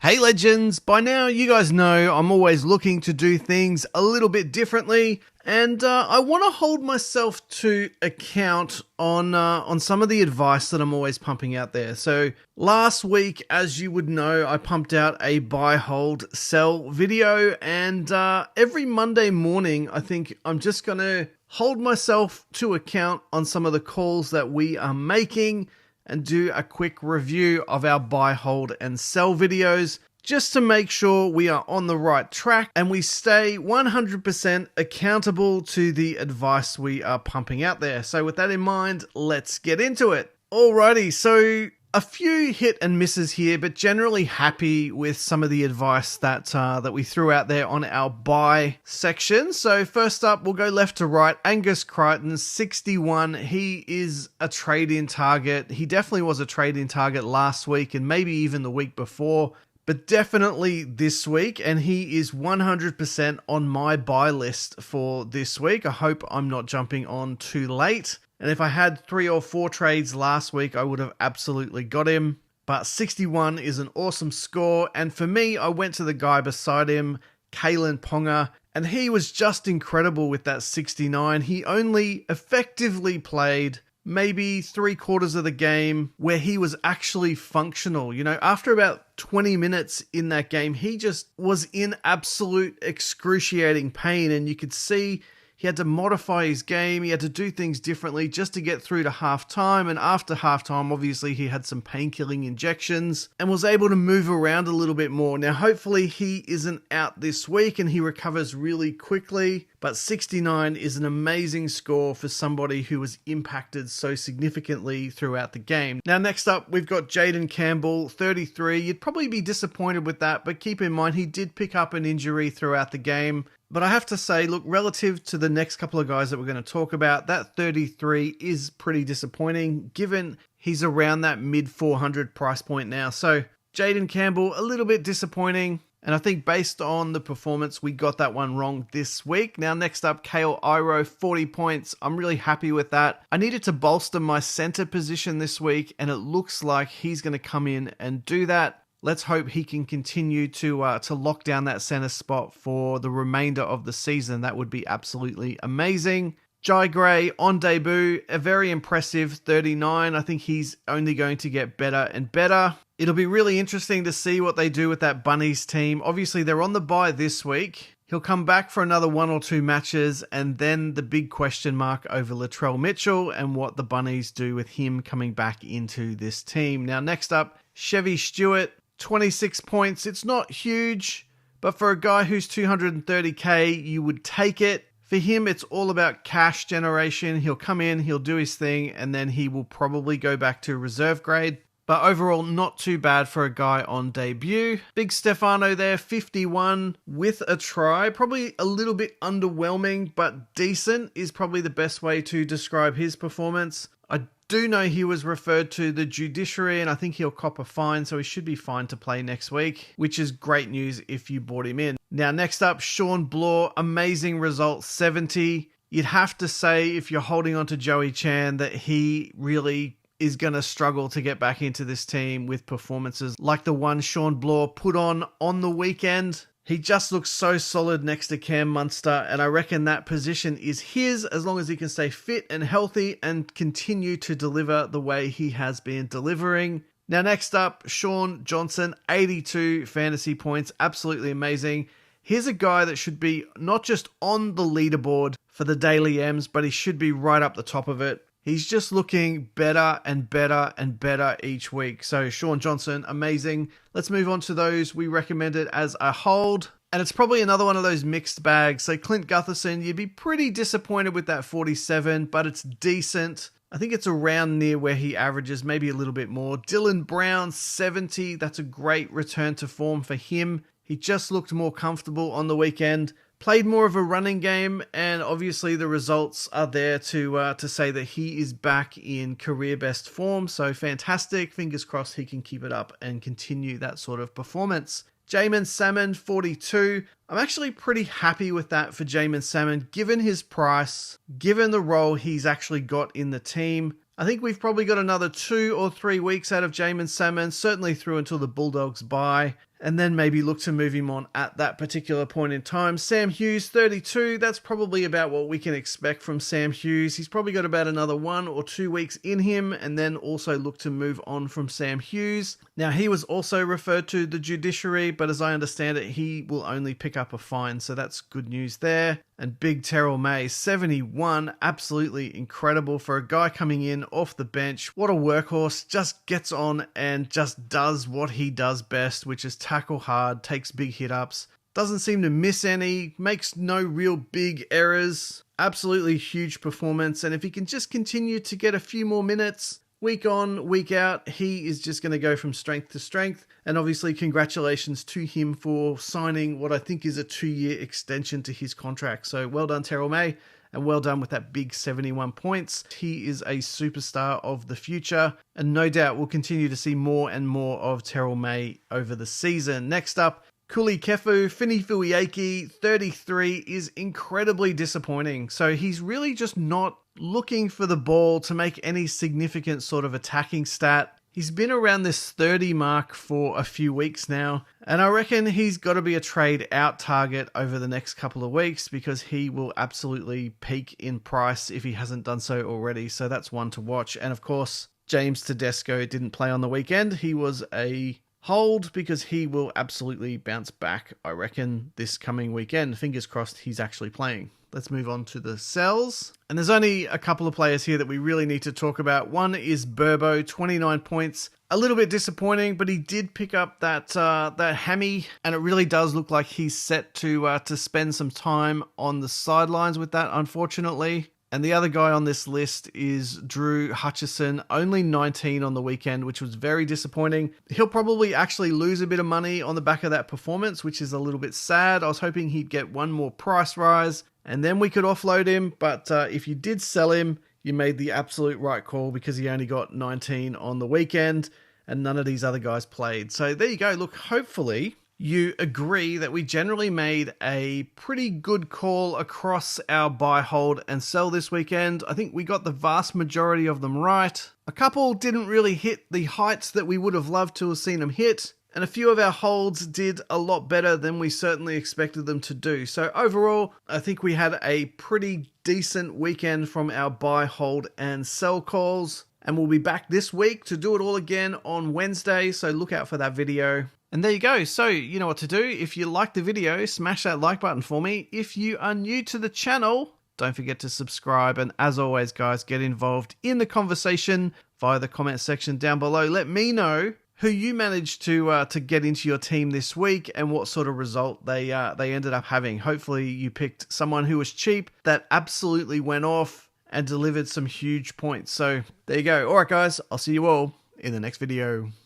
Hey legends, by now you guys know I'm always looking to do things a little bit differently, and I want to hold myself to account on some of the advice that I'm always pumping out there. So last week, as you would know, I pumped out a buy, hold, sell video, and every Monday morning I think I'm just going to hold myself to account on some of the calls that we are making and do a quick review of our buy, hold, and sell videos just to make sure we are on the right track and we stay 100% accountable to the advice we are pumping out there. So with that in mind, let's get into it. Alrighty, so a few hit and misses here, but generally happy with some of the advice that we threw out there on our buy section. So first up, we'll go left to right. Angus Crichton, 61. He is a trade-in target. He definitely was a trade-in target last week and maybe even the week before, but definitely this week. And he is 100% on my buy list for this week. I hope I'm not jumping on too late. And if I had 3 or 4 trades last week, I would have absolutely got him. But 61 is an awesome score. And for me, I went to the guy beside him, Kalen Ponga, and he was just incredible with that 69. He only effectively played maybe 3/4 of the game where he was actually functional. You know, after about 20 minutes in that game, he just was in absolute excruciating pain. And you could see he had to modify his game. He had to do things differently just to get through to halftime. And after halftime, obviously, he had some pain-killing injections and was able to move around a little bit more. Now, hopefully, he isn't out this week and he recovers really quickly. But 69 is an amazing score for somebody who was impacted so significantly throughout the game. Now, next up, we've got Jaden Campbell, 33. You'd probably be disappointed with that, but keep in mind, he did pick up an injury throughout the game. But I have to say, look, relative to the next couple of guys that we're going to talk about, that 33 is pretty disappointing given he's around that mid 400 price point now. So Jaden Campbell, a little bit disappointing. And I think based on the performance, we got that one wrong this week. Now, next up, Kale Iro, 40 points. I'm really happy with that. I needed to bolster my center position this week, and it looks like he's going to come in and do that. Let's hope he can continue to lock down that center spot for the remainder of the season. That would be absolutely amazing. Jai Gray on debut, a very impressive 39. I think he's only going to get better and better. It'll be really interesting to see what they do with that Bunnies team. Obviously, they're on the bye this week. He'll come back for another 1 or 2 matches, and then the big question mark over Latrell Mitchell and what the Bunnies do with him coming back into this team. Now, next up, Chevy Stewart, 26 points. It's not huge, but for a guy who's 230k, you would take it. For him, it's all about cash generation. He'll come in, he'll do his thing, and then he will probably go back to reserve grade. But overall, not too bad for a guy on debut. Big Stefano there, 51 with a try. Probably a little bit underwhelming, but decent is probably the best way to describe his performance. I do know he was referred to the judiciary, and I think he'll cop a fine, so he should be fine to play next week, which is great news if you bought him in. Now, next up, Sean Bloor, amazing result, 70. You'd have to say, if you're holding on to Joey Chan, that he really is going to struggle to get back into this team with performances like the one Sean Bloor put on the weekend. He just looks so solid next to Cam Munster, and I reckon that position is his as long as he can stay fit and healthy and continue to deliver the way he has been delivering. Now, next up, Sean Johnson, 82 fantasy points. Absolutely amazing. Here's a guy that should be not just on the leaderboard for the daily M's, but he should be right up the top of it. He's just looking better and better and better each week. So Sean Johnson, amazing. Let's move on to those we recommended as a hold. And it's probably another one of those mixed bags. So Clint Gutherson, you'd be pretty disappointed with that 47, but it's decent. I think it's around near where he averages, maybe a little bit more. Dylan Brown, 70. That's a great return to form for him. He just looked more comfortable on the weekend. Played more of a running game, and obviously the results are there to say that he is back in career best form. So fantastic. Fingers crossed he can keep it up and continue that sort of performance. Jamin Salmon, 42. I'm actually pretty happy with that for Jamin Salmon, given his price, given the role he's actually got in the team. I think we've probably got another 2 or 3 weeks out of Jamin Salmon, certainly through until the Bulldogs bye. and then maybe look to move him on at that particular point in time. Sam Hughes, 32. That's probably about what we can expect from Sam Hughes. He's probably got about another 1 or 2 weeks in him, and then also look to move on from Sam Hughes. Now, he was also referred to the judiciary, but as I understand it, he will only pick up a fine, so that's good news there. And big Terrell May, 71, absolutely incredible for a guy coming in off the bench. What a workhorse, just gets on and just does what he does best, which is tackle hard, takes big hit-ups, doesn't seem to miss any, makes no real big errors. Absolutely huge performance, and if he can just continue to get a few more minutes, week on, week out, he is just going to go from strength to strength. And obviously, congratulations to him for signing what I think is a 2-year extension to his contract. So well done, Terrell May, and well done with that big 71 points. He is a superstar of the future, and no doubt we'll continue to see more and more of Terrell May over the season. Next up, Kuli Kefu, Fini Fuiaki, 33, is incredibly disappointing. So he's really just not looking for the ball to make any significant sort of attacking stat. He's been around this 30 mark for a few weeks now, and I reckon he's got to be a trade out target over the next couple of weeks because he will absolutely peak in price if he hasn't done so already. So that's one to watch. And of course, James Tedesco didn't play on the weekend. He was a hold because he will absolutely bounce back, I reckon, this coming weekend. Fingers crossed he's actually playing. Let's move on to the sells. And there's only a couple of players here that we really need to talk about. One is Burbo, 29 points. A little bit disappointing, but he did pick up that hammy, and it really does look like he's set to spend some time on the sidelines with that, unfortunately. And the other guy on this list is Drew Hutchison, only 19 on the weekend, which was very disappointing. He'll probably actually lose a bit of money on the back of that performance, which is a little bit sad. I was hoping he'd get one more price rise, and then we could offload him. But if you did sell him, you made the absolute right call because he only got 19 on the weekend, and none of these other guys played. So there you go. Look, hopefully you agree that we generally made a pretty good call across our buy, hold, and sell this weekend. I think we got the vast majority of them right. A couple didn't really hit the heights that we would have loved to have seen them hit, and a few of our holds did a lot better than we certainly expected them to do. So overall, I think we had a pretty decent weekend from our buy, hold, and sell calls. And we'll be back this week to do it all again on Wednesday, so look out for that video. And there you go. So you know what to do. If you like the video, smash that like button for me. If you are new to the channel, don't forget to subscribe. And as always, guys, get involved in the conversation via the comment section down below. Let me know who you managed to get into your team this week and what sort of result they ended up having. Hopefully you picked someone who was cheap that absolutely went off and delivered some huge points. So there you go. All right, guys, I'll see you all in the next video.